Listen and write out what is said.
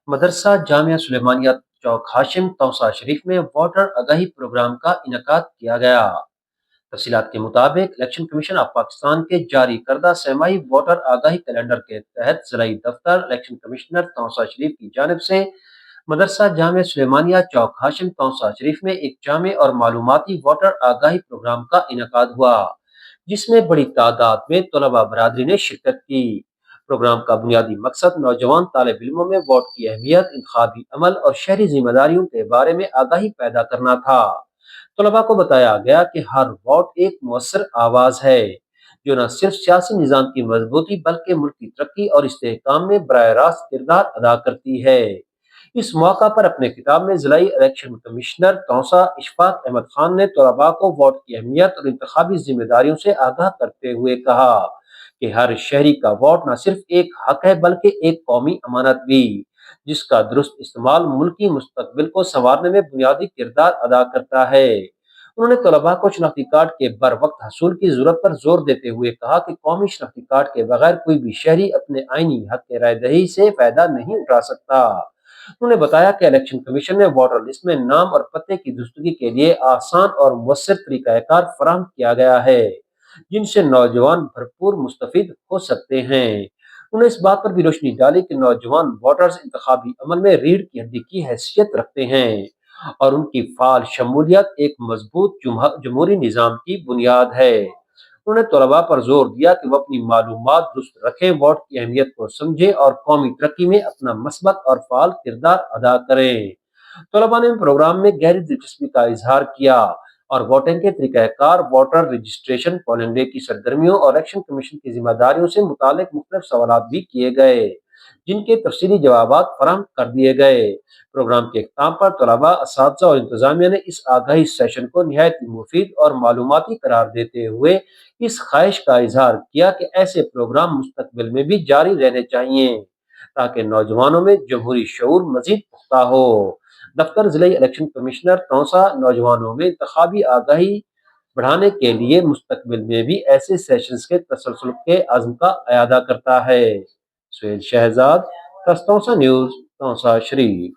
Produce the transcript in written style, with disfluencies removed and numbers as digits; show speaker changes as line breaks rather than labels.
मदरसा Jamia Sulaymaniyah चौक हाशिम तौसा शरीफ में voter आगाही programme का इनकाद किया गया। तफसीलात के मुताबिक इलेक्शन कमीशन ऑफ पाकिस्तान के जारी करदा सहमाही वोटर आगाही कैलेंडर के तहत जिलाई दफ्तर इलेक्शन कमिश्नर तौसा शरीफ की जानब से मदरसा जामिया सुलेमानिया चौक हाशिम तौसा शरीफ में एक जामे और मालूमाती वोटर आगाही प्रोग्राम का इनकाद हुआ, जिसमें बड़ी तादाद में तलबा बरादरी ने शिरकत की। प्रोग्राम का बुनियादी मकसद नौजवान तालिब इल्मों में वोट की अहमियत, इंतखाबी अमल और शहरी जिम्मेदारियों के बारे में आगाही पैदा करना था। तलबा को बताया गया कि हर वोट एक मुअस्सर आवाज है, जो न सिर्फ सियासी निज़ाम की मजबूती बल्कि मुल्क की तरक्की और इस्तेहकाम में बराह रास्त किरदार अदा करती है। इस मौका पर अपने खिताब में जिलाई इलेक्शन कमिश्नर तौसा इशफाक अहमद खान ने तलबा को वोट की अहमियत और इंतखाबी जिम्मेदारियों से आगाह करते हुए कहा कि हर शहरी का वोट न सिर्फ एक हक है बल्कि एक कौमी अमानत भी, जिसका दुरुस्त इस्तेमाल मुल्की मुस्तकबिल को संवारने में बुनियादी किरदार अदा करता है। उन्होंने तलबा को शनाख्ती कार्ड के बर वक्त हसूल की जरूरत पर जोर देते हुए कहा कि कौमी शनाख्ती कार्ड के बगैर कोई भी शहरी अपने आईनी हक के राय दही से फायदा नहीं उठा सकता। उन्होंने बताया कि इलेक्शन कमीशन ने वोटर लिस्ट में नाम और पते की दुरुस्तगी के लिए आसान और मुयस्सर तरीकाकार फराहम किया गया है, जिनसे नौजवान भरपूर मुस्तफिद हो सकते हैं। उन्होंने इस बात पर भी रोशनी डाली कि नौजवान वोटर्स इंतखाबी अमल में रीढ़ की हड्डी की हैसियत रखते हैं और उनकी फाल शमूलियत एक मजबूत जमहूरी निज़ाम की बुनियाद है। उन्होंने तलबा पर जोर दिया कि वो अपनी मालूमात दुरुस्त रखें, वोट की अहमियत को समझें और कौमी तरक्की में अपना मसबत और फाल किरदार अदा करें। तलबा ने प्रोग्राम में गहरी दिलचस्पी का इजहार किया और वोटिंग के तरीक़ाकार, वोटर रजिस्ट्रेशन, पोलिंग डे की सरगर्मियों और इलेक्शन कमीशन की जिम्मेदारियों से मुतालिक मुख्तलिफ सवालात भी किए गए, जिनके तफसीली जवाबात फराहम कर दिए गए। प्रोग्राम के अख्ताम पर तलबा, असातिज़ा और इंतजामिया ने इस आगाही सेशन को निहायत मुफीद और मालूमाती करार देते हुए इस ख्वाहिश का इजहार किया कि ऐसे प्रोग्राम मुस्तकबिल में भी जारी रहने चाहिए, ताकि नौजवानों में जमहूरी शऊर मजीद पुख्ता हो। दफ्तर जिले इलेक्शन कमिश्नर तौसा नौजवानों में इंतखाबी आगाही बढ़ाने के लिए मुस्तकबिल में भी ऐसे सेशंस के तसलसल के अज़्म का अयादा करता है। सुहेल शहजाद, तौसा न्यूज़, तौसा शरीफ।